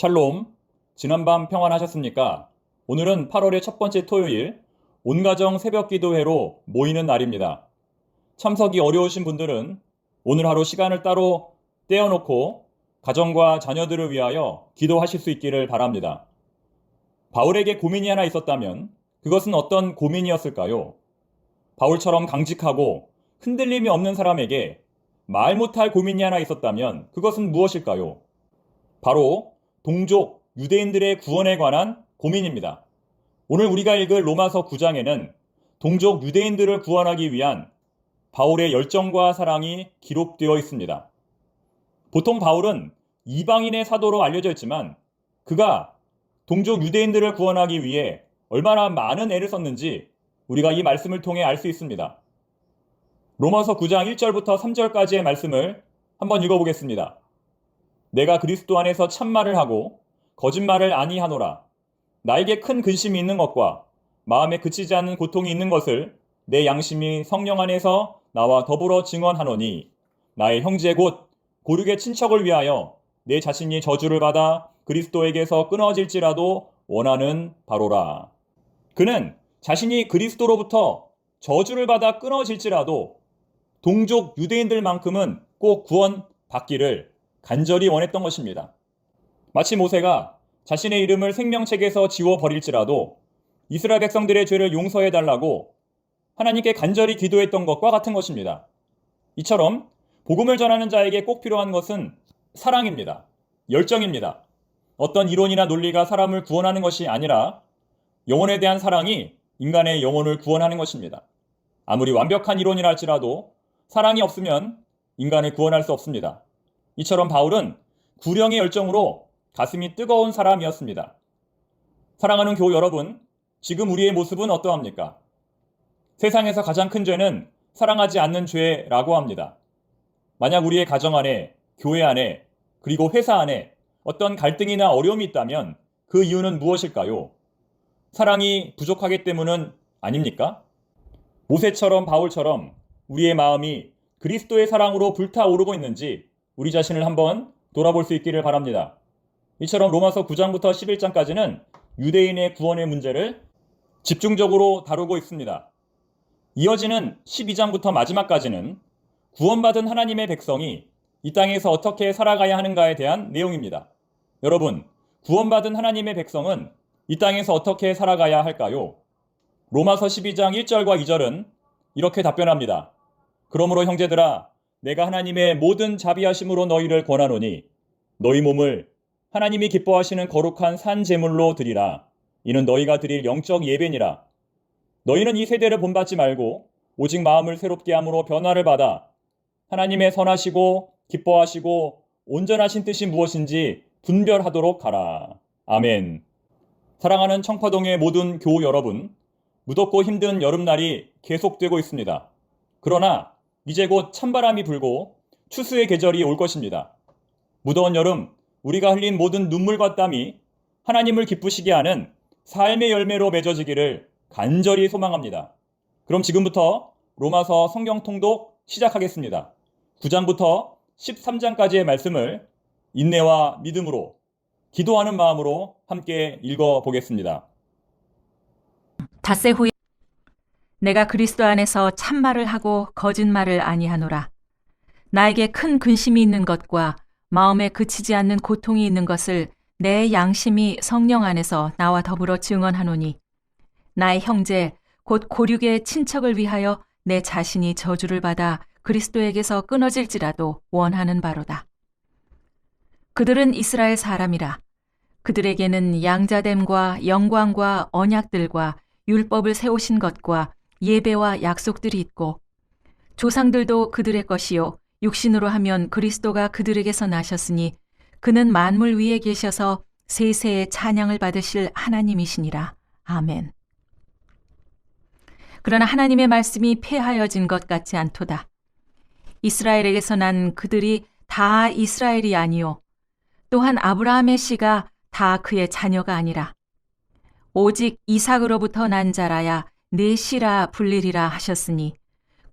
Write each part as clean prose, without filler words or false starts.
샬롬, 지난밤 평안하셨습니까? 오늘은 8월의 첫 번째 토요일, 온가정 새벽 기도회로 모이는 날입니다. 참석이 어려우신 분들은 오늘 하루 시간을 따로 떼어놓고 가정과 자녀들을 위하여 기도하실 수 있기를 바랍니다. 바울에게 고민이 하나 있었다면 그것은 어떤 고민이었을까요? 바울처럼 강직하고 흔들림이 없는 사람에게 말 못할 고민이 하나 있었다면 그것은 무엇일까요? 바로 동족 유대인들의 구원에 관한 고민입니다. 오늘 우리가 읽을 로마서 9장에는 동족 유대인들을 구원하기 위한 바울의 열정과 사랑이 기록되어 있습니다. 보통 바울은 이방인의 사도로 알려져 있지만 그가 동족 유대인들을 구원하기 위해 얼마나 많은 애를 썼는지 우리가 이 말씀을 통해 알 수 있습니다. 로마서 9장 1절부터 3절까지의 말씀을 한번 읽어보겠습니다. 내가 그리스도 안에서 참말을 하고 거짓말을 아니하노라. 나에게 큰 근심이 있는 것과 마음에 그치지 않는 고통이 있는 것을 내 양심이 성령 안에서 나와 더불어 증언하노니 나의 형제 곧 고륙의 친척을 위하여 내 자신이 저주를 받아 그리스도에게서 끊어질지라도 원하는 바로라. 그는 자신이 그리스도로부터 저주를 받아 끊어질지라도 동족 유대인들만큼은 꼭 구원받기를 간절히 원했던 것입니다. 마치 모세가 자신의 이름을 생명책에서 지워버릴지라도 이스라엘 백성들의 죄를 용서해달라고 하나님께 간절히 기도했던 것과 같은 것입니다. 이처럼 복음을 전하는 자에게 꼭 필요한 것은 사랑입니다. 열정입니다. 어떤 이론이나 논리가 사람을 구원하는 것이 아니라 영혼에 대한 사랑이 인간의 영혼을 구원하는 것입니다. 아무리 완벽한 이론이라 할지라도 사랑이 없으면 인간을 구원할 수 없습니다. 이처럼 바울은 구령의 열정으로 가슴이 뜨거운 사람이었습니다. 사랑하는 교우 여러분, 지금 우리의 모습은 어떠합니까? 세상에서 가장 큰 죄는 사랑하지 않는 죄라고 합니다. 만약 우리의 가정 안에, 교회 안에, 그리고 회사 안에 어떤 갈등이나 어려움이 있다면 그 이유는 무엇일까요? 사랑이 부족하기 때문은 아닙니까? 모세처럼 바울처럼 우리의 마음이 그리스도의 사랑으로 불타오르고 있는지 우리 자신을 한번 돌아볼 수 있기를 바랍니다. 이처럼 로마서 9장부터 11장까지는 유대인의 구원의 문제를 집중적으로 다루고 있습니다. 이어지는 12장부터 마지막까지는 구원받은 하나님의 백성이 이 땅에서 어떻게 살아가야 하는가에 대한 내용입니다. 여러분, 구원받은 하나님의 백성은 이 땅에서 어떻게 살아가야 할까요? 로마서 12장 1절과 2절은 이렇게 답변합니다. 그러므로 형제들아, 내가 하나님의 모든 자비하심으로 너희를 권하노니 너희 몸을 하나님이 기뻐하시는 거룩한 산 제물로 드리라. 이는 너희가 드릴 영적 예배니라. 너희는 이 세대를 본받지 말고 오직 마음을 새롭게 함으로 변화를 받아 하나님의 선하시고 기뻐하시고 온전하신 뜻이 무엇인지 분별하도록 하라. 아멘. 사랑하는 청파동의 모든 교우 여러분, 무덥고 힘든 여름날이 계속되고 있습니다. 그러나 이제 곧 찬바람이 불고 추수의 계절이 올 것입니다. 무더운 여름, 우리가 흘린 모든 눈물과 땀이 하나님을 기쁘시게 하는 삶의 열매로 맺어지기를 간절히 소망합니다. 그럼 지금부터 로마서 성경 통독 시작하겠습니다. 9장부터 13장까지의 말씀을 인내와 믿음으로 기도하는 마음으로 함께 읽어보겠습니다. 닷새 후에 내가 그리스도 안에서 참말을 하고 거짓말을 아니하노라. 나에게 큰 근심이 있는 것과 마음에 그치지 않는 고통이 있는 것을 내 양심이 성령 안에서 나와 더불어 증언하노니 나의 형제 곧 고륙의 친척을 위하여 내 자신이 저주를 받아 그리스도에게서 끊어질지라도 원하는 바로다. 그들은 이스라엘 사람이라. 그들에게는 양자됨과 영광과 언약들과 율법을 세우신 것과 예배와 약속들이 있고 조상들도 그들의 것이요 육신으로 하면 그리스도가 그들에게서 나셨으니 그는 만물 위에 계셔서 세세의 찬양을 받으실 하나님이시니라. 아멘. 그러나 하나님의 말씀이 폐하여진 것 같지 않도다. 이스라엘에게서 난 그들이 다 이스라엘이 아니요 또한 아브라함의 씨가 다 그의 자녀가 아니라 오직 이삭으로부터 난 자라야 내 씨라 불리리라 하셨으니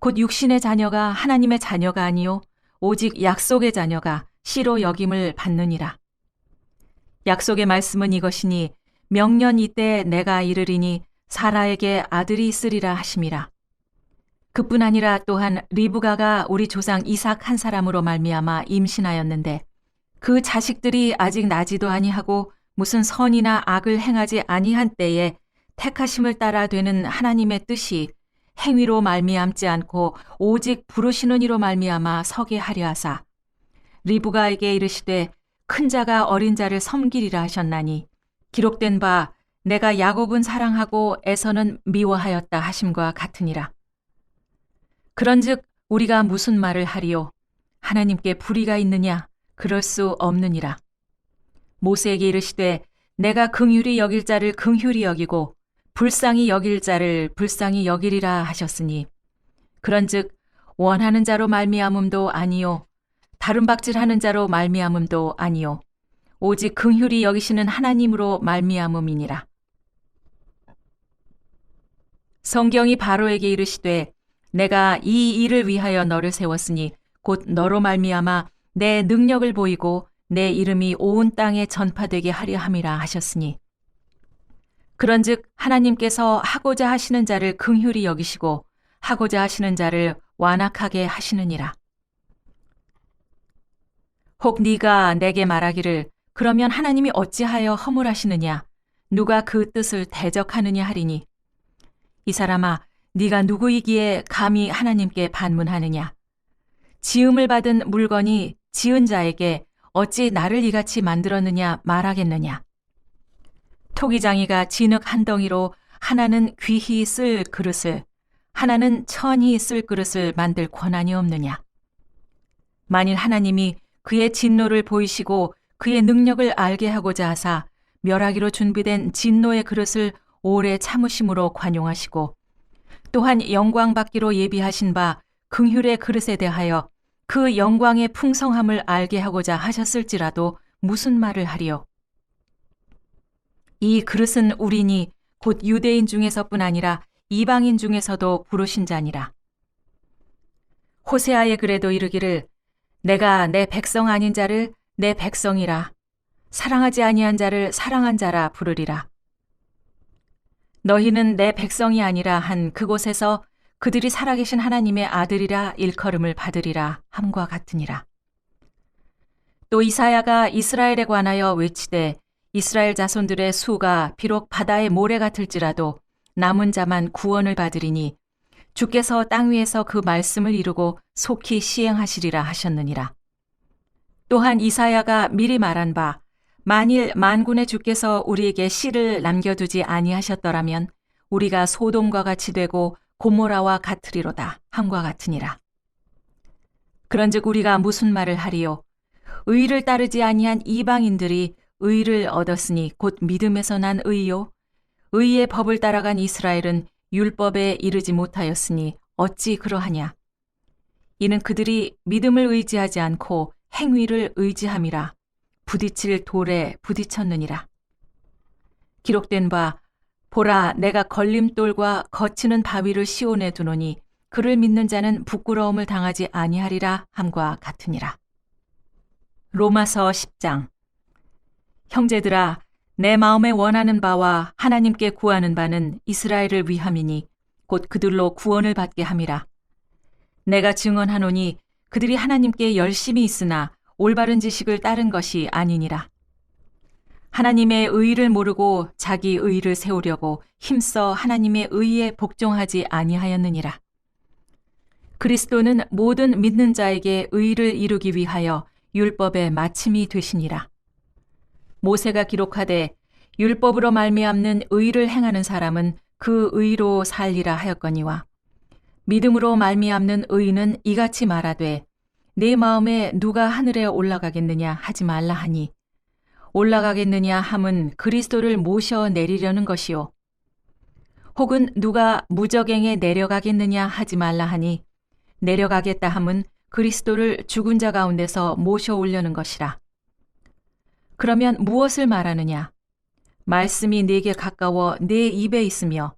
곧 육신의 자녀가 하나님의 자녀가 아니요 오직 약속의 자녀가 씨로 여김을 받느니라. 약속의 말씀은 이것이니 명년 이때 내가 이르리니 사라에게 아들이 있으리라 하심이라. 그뿐 아니라 또한 리브가가 우리 조상 이삭 한 사람으로 말미암아 임신하였는데 그 자식들이 아직 나지도 아니하고 무슨 선이나 악을 행하지 아니한 때에 택하심을 따라 되는 하나님의 뜻이 행위로 말미암지 않고 오직 부르시는 이로 말미암아 서게 하려 하사 리브가에게 이르시되 큰 자가 어린 자를 섬기리라 하셨나니 기록된 바 내가 야곱은 사랑하고 에서는 미워하였다 하심과 같으니라. 그런즉 우리가 무슨 말을 하리요? 하나님께 불의가 있느냐? 그럴 수 없느니라. 모세에게 이르시되 내가 긍휼히 여길 자를 긍휼히 여기고 불쌍히 여길 자를 불쌍히 여기리라 하셨으니 그런즉 원하는 자로 말미암음도 아니요 다른 박질하는 자로 말미암음도 아니요 오직 긍휼히 여기시는 하나님으로 말미암음이니라. 성경이 바로에게 이르시되 내가 이 일을 위하여 너를 세웠으니 곧 너로 말미암아 내 능력을 보이고 내 이름이 온 땅에 전파되게 하려 함이라 하셨으니 그런즉 하나님께서 하고자 하시는 자를 긍휼히 여기시고 하고자 하시는 자를 완악하게 하시느니라. 혹 네가 내게 말하기를 그러면 하나님이 어찌하여 허물하시느냐 누가 그 뜻을 대적하느냐 하리니 이 사람아 네가 누구이기에 감히 하나님께 반문하느냐 지음을 받은 물건이 지은 자에게 어찌 나를 이같이 만들었느냐 말하겠느냐 토기장이가 진흙 한 덩이로 하나는 귀히 쓸 그릇을 하나는 천히 쓸 그릇을 만들 권한이 없느냐 만일 하나님이 그의 진노를 보이시고 그의 능력을 알게 하고자 하사 멸하기로 준비된 진노의 그릇을 오래 참으심으로 관용하시고 또한 영광 받기로 예비하신 바 긍휼의 그릇에 대하여 그 영광의 풍성함을 알게 하고자 하셨을지라도 무슨 말을 하리요? 이 그릇은 우리니 곧 유대인 중에서뿐 아니라 이방인 중에서도 부르신 자니라. 호세아의 글에도 이르기를 내가 내 백성 아닌 자를 내 백성이라 사랑하지 아니한 자를 사랑한 자라 부르리라. 너희는 내 백성이 아니라 한 그곳에서 그들이 살아계신 하나님의 아들이라 일컬음을 받으리라 함과 같으니라. 또 이사야가 이스라엘에 관하여 외치되 이스라엘 자손들의 수가 비록 바다의 모래 같을지라도 남은 자만 구원을 받으리니 주께서 땅 위에서 그 말씀을 이루고 속히 시행하시리라 하셨느니라. 또한 이사야가 미리 말한 바 만일 만군의 주께서 우리에게 씨를 남겨두지 아니하셨더라면 우리가 소돔과 같이 되고 고모라와 같으리로다 함과 같으니라. 그런즉 우리가 무슨 말을 하리요? 의를 따르지 아니한 이방인들이 의를 얻었으니 곧 믿음에서 난 의요. 의의 법을 따라간 이스라엘은 율법에 이르지 못하였으니 어찌 그러하냐? 이는 그들이 믿음을 의지하지 않고 행위를 의지함이라. 부딪힐 돌에 부딪혔느니라. 기록된 바 보라 내가 걸림돌과 거치는 바위를 시온에 두노니 그를 믿는 자는 부끄러움을 당하지 아니하리라 함과 같으니라. 로마서 10장. 형제들아 내 마음에 원하는 바와 하나님께 구하는 바는 이스라엘을 위함이니 곧 그들로 구원을 받게 함이라. 내가 증언하노니 그들이 하나님께 열심히 있으나 올바른 지식을 따른 것이 아니니라. 하나님의 의를 모르고 자기 의를 세우려고 힘써 하나님의 의에 복종하지 아니하였느니라. 그리스도는 모든 믿는 자에게 의를 이루기 위하여 율법의 마침이 되시니라. 모세가 기록하되 율법으로 말미암는 의를 행하는 사람은 그 의로 살리라 하였거니와 믿음으로 말미암는 의는 이같이 말하되 내 마음에 누가 하늘에 올라가겠느냐 하지 말라 하니 올라가겠느냐 함은 그리스도를 모셔 내리려는 것이요 혹은 누가 무저갱에 내려가겠느냐 하지 말라 하니 내려가겠다 함은 그리스도를 죽은 자 가운데서 모셔 오려는 것이라. 그러면 무엇을 말하느냐? 말씀이 내게 가까워 내 입에 있으며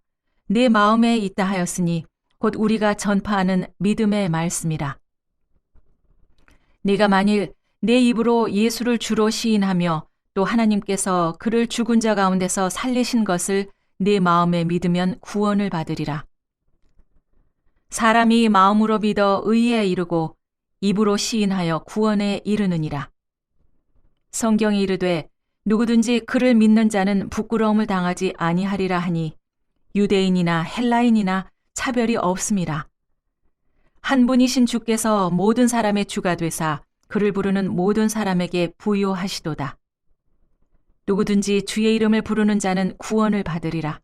내 마음에 있다 하였으니 곧 우리가 전파하는 믿음의 말씀이라. 네가 만일 내 입으로 예수를 주로 시인하며 또 하나님께서 그를 죽은 자 가운데서 살리신 것을 네 마음에 믿으면 구원을 받으리라. 사람이 마음으로 믿어 의에 이르고 입으로 시인하여 구원에 이르느니라. 성경이 이르되 누구든지 그를 믿는 자는 부끄러움을 당하지 아니하리라 하니 유대인이나 헬라인이나 차별이 없음이라. 한 분이신 주께서 모든 사람의 주가 되사 그를 부르는 모든 사람에게 부요하시도다. 누구든지 주의 이름을 부르는 자는 구원을 받으리라.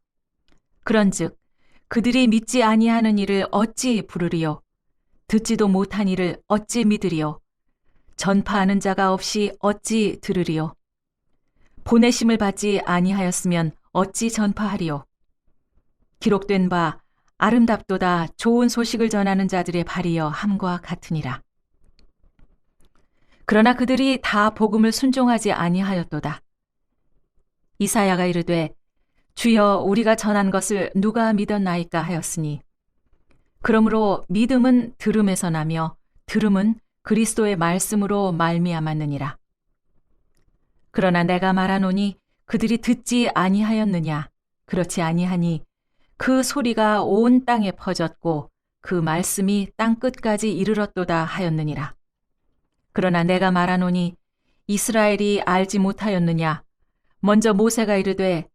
그런즉 그들이 믿지 아니하는 이를 어찌 부르리요? 듣지도 못한 이를 어찌 믿으리요? 전파하는 자가 없이 어찌 들으리요? 보내심을 받지 아니하였으면 어찌 전파하리요? 기록된 바 아름답도다 좋은 소식을 전하는 자들의 발이여 함과 같으니라. 그러나 그들이 다 복음을 순종하지 아니하였도다. 이사야가 이르되 주여 우리가 전한 것을 누가 믿었나이까 하였으니 그러므로 믿음은 들음에서 나며 들음은 그리스도의 말씀으로 말미암았느니라. 그러나 내가 말하노니 그들이 듣지 아니하였느냐? 그렇지 아니하니 그 소리가 온 땅에 퍼졌고 그 말씀이 땅 끝까지 이르렀도다 하였느니라. 그러나 내가 말하노니 이스라엘이 알지 못하였느냐? 먼저 모세가 이르되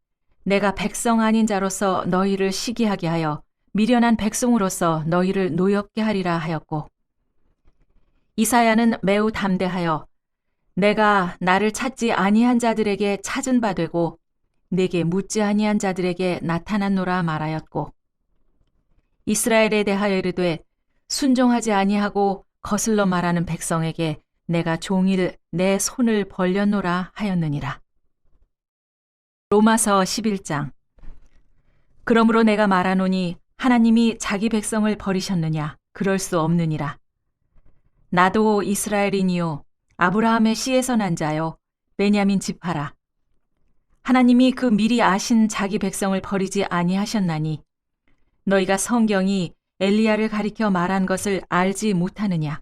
내가 백성 아닌 자로서 너희를 시기하게 하여 미련한 백성으로서 너희를 노엽게 하리라 하였고, 이사야는 매우 담대하여 내가 나를 찾지 아니한 자들에게 찾은 바 되고 내게 묻지 아니한 자들에게 나타났노라 말하였고, 이스라엘에 대하여 이르되 순종하지 아니하고 거슬러 말하는 백성에게 내가 종일 내 손을 벌렸노라 하였느니라. 로마서 11장. 그러므로 내가 말하노니 하나님이 자기 백성을 버리셨느냐? 그럴 수 없느니라. 나도 이스라엘이니요 아브라함의 씨에서 난 자요 베냐민 지파라. 하나님이 그 미리 아신 자기 백성을 버리지 아니하셨나니 너희가 성경이 엘리야를 가리켜 말한 것을 알지 못하느냐?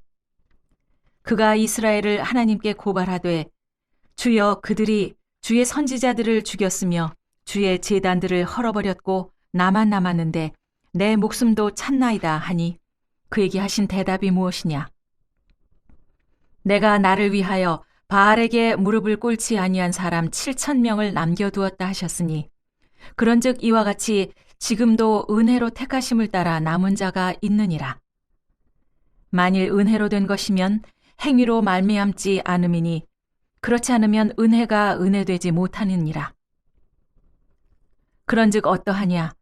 그가 이스라엘을 하나님께 고발하되 주여 그들이 주의 선지자들을 죽였으며 주의 제단들을 헐어버렸고 나만 남았는데 내 목숨도 찾나이다 하니 그에게 하신 대답이 무엇이냐? 내가 나를 위하여 바알에게 무릎을 꿇지 아니한 사람 7,000명을 남겨두었다 하셨으니 그런즉 이와 같이 지금도 은혜로 택하심을 따라 남은 자가 있느니라. 만일 은혜로 된 것이면 행위로 말미암지 않음이니 그렇지 않으면 은혜가 은혜되지 못하느니라. 그런즉 어떠하냐?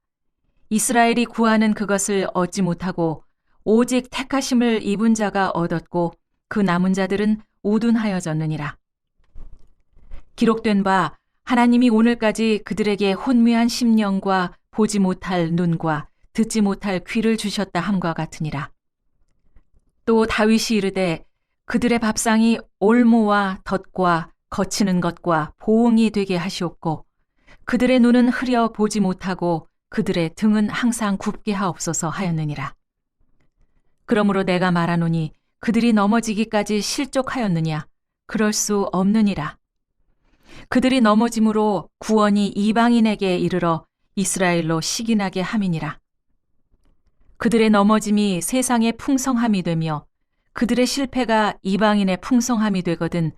이스라엘이 구하는 그것을 얻지 못하고 오직 택하심을 입은 자가 얻었고 그 남은 자들은 우둔하여졌느니라. 기록된 바 하나님이 오늘까지 그들에게 혼미한 심령과 보지 못할 눈과 듣지 못할 귀를 주셨다 함과 같으니라. 또 다윗이 이르되 그들의 밥상이 올무와 덫과 거치는 것과 보응이 되게 하시옵고 그들의 눈은 흐려 보지 못하고 그들의 등은 항상 굽게 하옵소서 하였느니라. 그러므로 내가 말하노니 그들이 넘어지기까지 실족하였느냐? 그럴 수 없느니라. 그들이 넘어짐으로 구원이 이방인에게 이르러 이스라엘로 시기나게 함이니라. 그들의 넘어짐이 세상의 풍성함이 되며 그들의 실패가 이방인의 풍성함이 되거든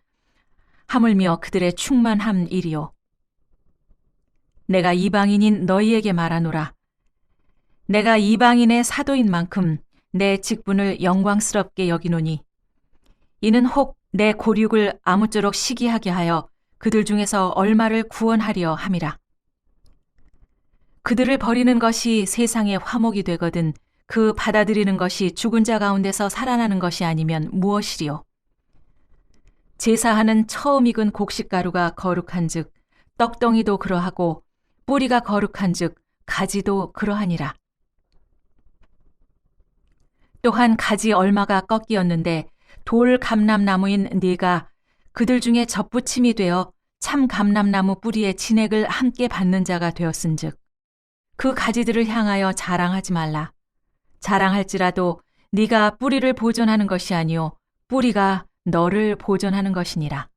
하물며 그들의 충만함이리요. 내가 이방인인 너희에게 말하노라. 내가 이방인의 사도인 만큼 내 직분을 영광스럽게 여기노니 이는 혹 내 고륙을 아무쪼록 시기하게 하여 그들 중에서 얼마를 구원하려 함이라. 그들을 버리는 것이 세상의 화목이 되거든 그 받아들이는 것이 죽은 자 가운데서 살아나는 것이 아니면 무엇이리요? 제사하는 처음 익은 곡식가루가 거룩한즉 떡덩이도 그러하고 뿌리가 거룩한즉 가지도 그러하니라. 또한 가지 얼마가 꺾이었는데 돌 감람나무인 네가 그들 중에 접붙임이 되어 참 감람나무 뿌리의 진액을 함께 받는 자가 되었은즉 그 가지들을 향하여 자랑하지 말라. 자랑할지라도 네가 뿌리를 보존하는 것이 아니요 뿌리가 너를 보존하는 것이니라.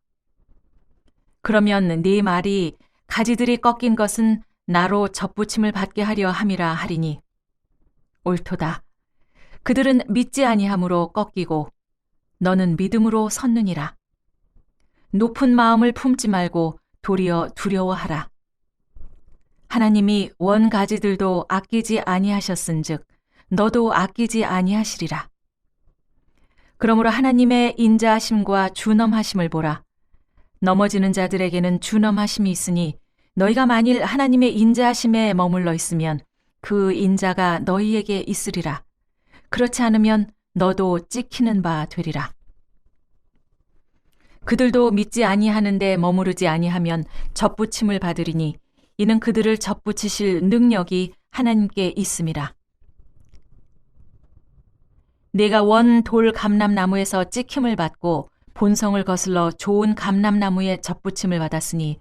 그러면 네 말이 가지들이 꺾인 것은 나로 접붙임을 받게 하려 함이라 하리니 옳도다. 그들은 믿지 아니함으로 꺾이고 너는 믿음으로 섰느니라. 높은 마음을 품지 말고 도리어 두려워하라. 하나님이 원 가지들도 아끼지 아니하셨은즉 너도 아끼지 아니하시리라. 그러므로 하나님의 인자하심과 준엄하심을 보라. 넘어지는 자들에게는 준엄하심이 있으니 너희가 만일 하나님의 인자하심에 머물러 있으면 그 인자가 너희에게 있으리라. 그렇지 않으면 너도 찍히는 바 되리라. 그들도 믿지 아니하는데 머무르지 아니하면 접붙임을 받으리니 이는 그들을 접붙이실 능력이 하나님께 있음이라. 네가 원 돌 감람나무에서 찍힘을 받고 본성을 거슬러 좋은 감람나무에 접붙임을 받았으니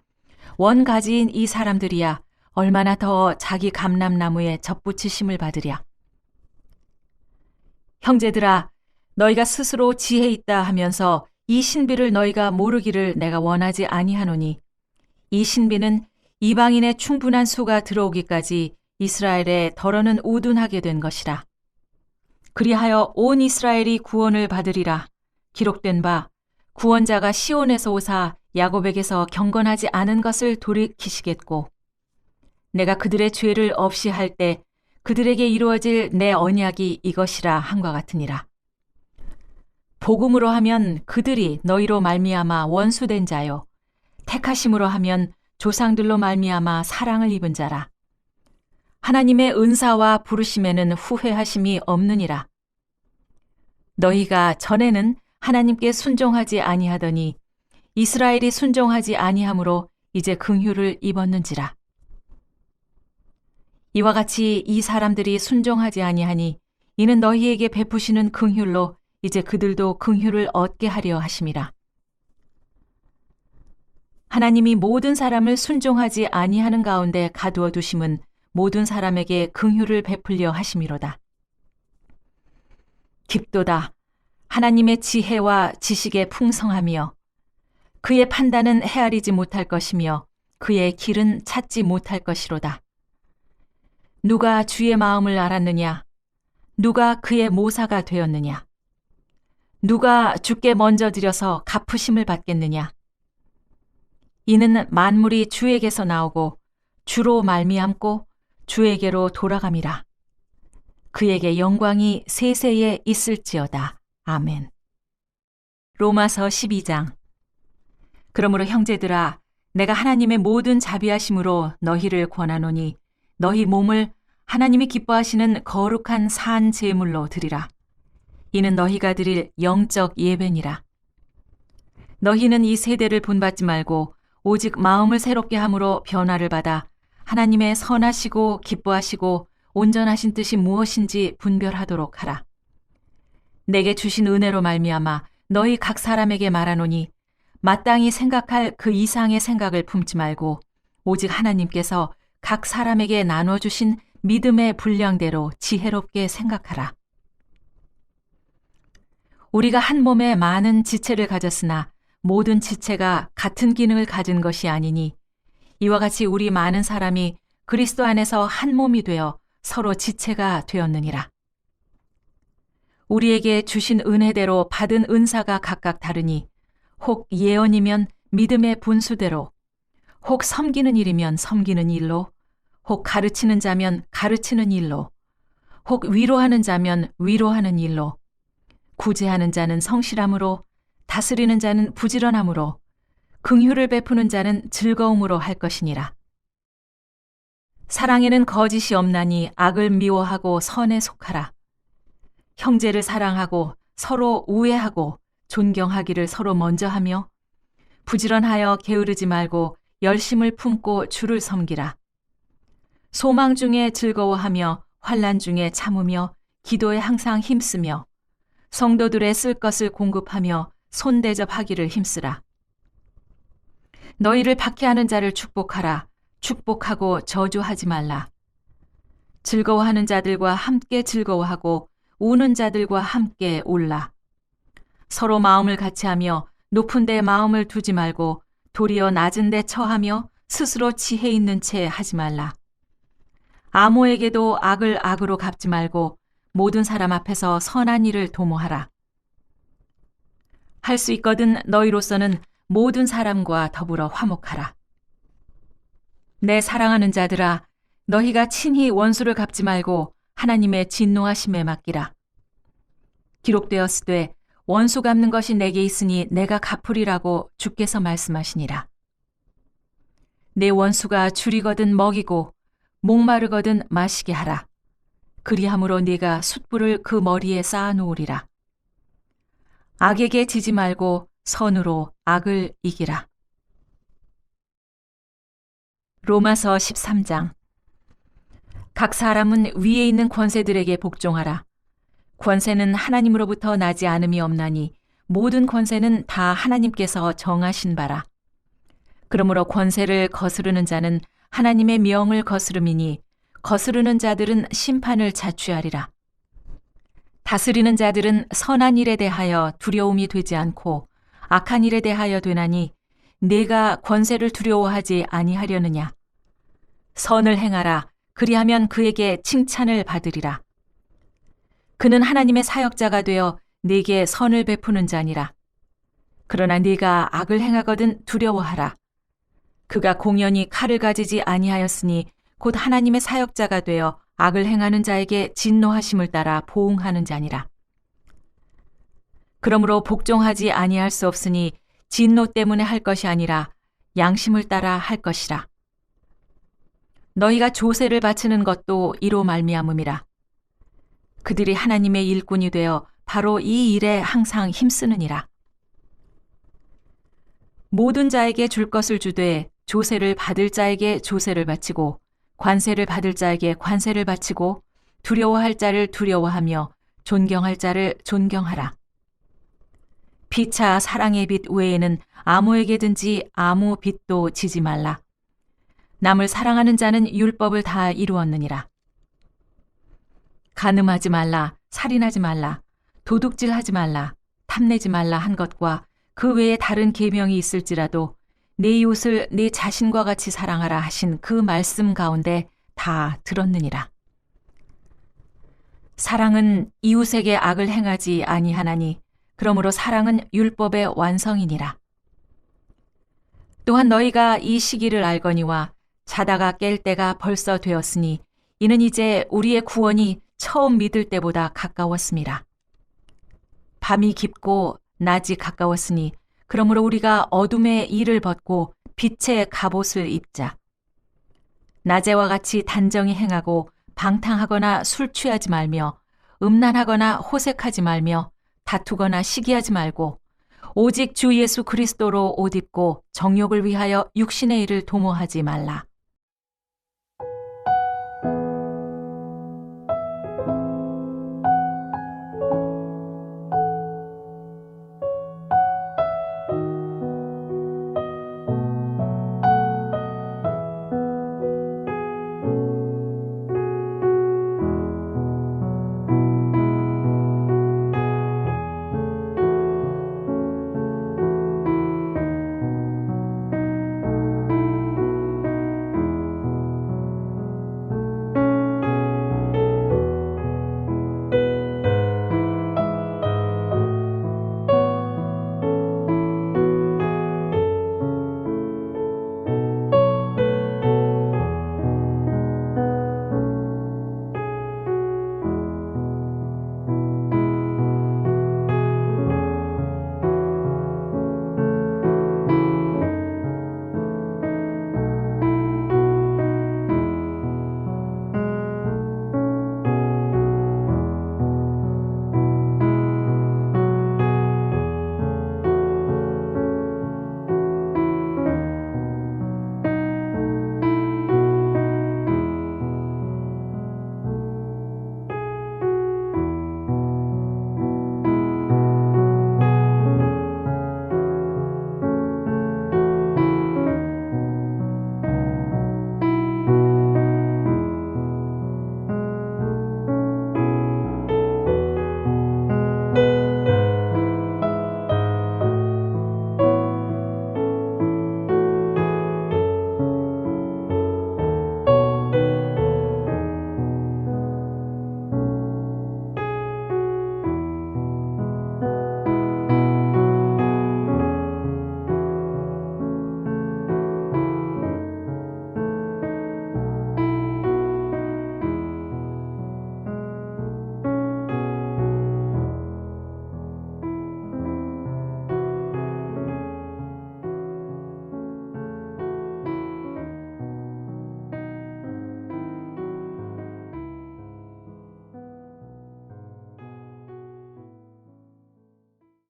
원 가지인 이 사람들이야 얼마나 더 자기 감람나무에 접붙이심을 받으랴. 형제들아, 너희가 스스로 지혜 있다 하면서 이 신비를 너희가 모르기를 내가 원하지 아니하노니 이 신비는 이방인의 충분한 수가 들어오기까지 이스라엘에 덜어는 우둔하게 된 것이라. 그리하여 온 이스라엘이 구원을 받으리라. 기록된 바 구원자가 시온에서 오사 야곱에게서 경건하지 않은 것을 돌이키시겠고 내가 그들의 죄를 없이 할 때 그들에게 이루어질 내 언약이 이것이라 한과 같으니라. 복음으로 하면 그들이 너희로 말미암아 원수된 자요 택하심으로 하면 조상들로 말미암아 사랑을 입은 자라. 하나님의 은사와 부르심에는 후회하심이 없느니라. 너희가 전에는 하나님께 순종하지 아니하더니 이스라엘이 순종하지 아니하므로 이제 긍휼을 입었는지라. 이와 같이 이 사람들이 순종하지 아니하니 이는 너희에게 베푸시는 긍휼로 이제 그들도 긍휼을 얻게 하려 하심이라. 하나님이 모든 사람을 순종하지 아니하는 가운데 가두어 두심은 모든 사람에게 긍휼을 베풀려 하심이로다. 깊도다. 하나님의 지혜와 지식의 풍성하며 그의 판단은 헤아리지 못할 것이며 그의 길은 찾지 못할 것이로다. 누가 주의 마음을 알았느냐? 누가 그의 모사가 되었느냐? 누가 주께 먼저 드려서 갚으심을 받겠느냐? 이는 만물이 주에게서 나오고 주로 말미암고 주에게로 돌아감이라. 그에게 영광이 세세에 있을지어다. 아멘. 로마서 12장. 그러므로 형제들아, 내가 하나님의 모든 자비하심으로 너희를 권하노니 너희 몸을 하나님이 기뻐하시는 거룩한 산 제물로 드리라. 이는 너희가 드릴 영적 예배니라. 너희는 이 세대를 본받지 말고 오직 마음을 새롭게 함으로 변화를 받아 하나님의 선하시고 기뻐하시고 온전하신 뜻이 무엇인지 분별하도록 하라. 내게 주신 은혜로 말미암아 너희 각 사람에게 말하노니 마땅히 생각할 그 이상의 생각을 품지 말고 오직 하나님께서 각 사람에게 나눠주신 믿음의 분량대로 지혜롭게 생각하라. 우리가 한 몸에 많은 지체를 가졌으나 모든 지체가 같은 기능을 가진 것이 아니니 이와 같이 우리 많은 사람이 그리스도 안에서 한 몸이 되어 서로 지체가 되었느니라. 우리에게 주신 은혜대로 받은 은사가 각각 다르니 혹 예언이면 믿음의 분수대로, 혹 섬기는 일이면 섬기는 일로, 혹 가르치는 자면 가르치는 일로, 혹 위로하는 자면 위로하는 일로, 구제하는 자는 성실함으로, 다스리는 자는 부지런함으로, 긍휼을 베푸는 자는 즐거움으로 할 것이니라. 사랑에는 거짓이 없나니 악을 미워하고 선에 속하라. 형제를 사랑하고 서로 우애하고 존경하기를 서로 먼저 하며 부지런하여 게으르지 말고 열심을 품고 주를 섬기라. 소망 중에 즐거워하며 환난 중에 참으며 기도에 항상 힘쓰며 성도들의 쓸 것을 공급하며 손대접하기를 힘쓰라. 너희를 박해하는 자를 축복하라. 축복하고 저주하지 말라. 즐거워하는 자들과 함께 즐거워하고 우는 자들과 함께 울라. 서로 마음을 같이하며 높은 데 마음을 두지 말고 도리어 낮은 데 처하며 스스로 지혜 있는 채 하지 말라. 아무에게도 악을 악으로 갚지 말고 모든 사람 앞에서 선한 일을 도모하라. 할 수 있거든 너희로서는 모든 사람과 더불어 화목하라. 내 사랑하는 자들아, 너희가 친히 원수를 갚지 말고 하나님의 진노하심에 맡기라. 기록되었으되 원수 갚는 것이 내게 있으니 내가 갚으리라고 주께서 말씀하시니라. 내 원수가 줄이거든 먹이고 목마르거든 마시게 하라. 그리함으로 네가 숯불을 그 머리에 쌓아 놓으리라. 악에게 지지 말고 선으로 악을 이기라. 로마서 13장. 각 사람은 위에 있는 권세들에게 복종하라. 권세는 하나님으로부터 나지 않음이 없나니 모든 권세는 다 하나님께서 정하신 바라. 그러므로 권세를 거스르는 자는 하나님의 명을 거스름이니 거스르는 자들은 심판을 자취하리라. 다스리는 자들은 선한 일에 대하여 두려움이 되지 않고 악한 일에 대하여 되나니 네가 권세를 두려워하지 아니하려느냐. 선을 행하라. 그리하면 그에게 칭찬을 받으리라. 그는 하나님의 사역자가 되어 네게 선을 베푸는 자니라. 그러나 네가 악을 행하거든 두려워하라. 그가 공연히 칼을 가지지 아니하였으니 곧 하나님의 사역자가 되어 악을 행하는 자에게 진노하심을 따라 보응하는 자니라. 그러므로 복종하지 아니할 수 없으니 진노 때문에 할 것이 아니라 양심을 따라 할 것이라. 너희가 조세를 바치는 것도 이로 말미암음이라. 그들이 하나님의 일꾼이 되어 바로 이 일에 항상 힘쓰느니라. 모든 자에게 줄 것을 주되 조세를 받을 자에게 조세를 바치고 관세를 받을 자에게 관세를 바치고 두려워할 자를 두려워하며 존경할 자를 존경하라. 피차 사랑의 빚 외에는 아무에게든지 아무 빚도 지지 말라. 남을 사랑하는 자는 율법을 다 이루었느니라. 간음하지 말라, 살인하지 말라, 도둑질하지 말라, 탐내지 말라 한 것과 그 외에 다른 계명이 있을지라도 내 이웃을 내 자신과 같이 사랑하라 하신 그 말씀 가운데 다 들었느니라. 사랑은 이웃에게 악을 행하지 아니하나니 그러므로 사랑은 율법의 완성이니라. 또한 너희가 이 시기를 알거니와 자다가 깰 때가 벌써 되었으니 이는 이제 우리의 구원이 처음 믿을 때보다 가까웠음이라. 밤이 깊고 낮이 가까웠으니 그러므로 우리가 어둠의 일을 벗고 빛의 갑옷을 입자. 낮에와 같이 단정히 행하고 방탕하거나 술 취하지 말며 음란하거나 호색하지 말며 다투거나 시기하지 말고 오직 주 예수 그리스도로 옷 입고 정욕을 위하여 육신의 일을 도모하지 말라.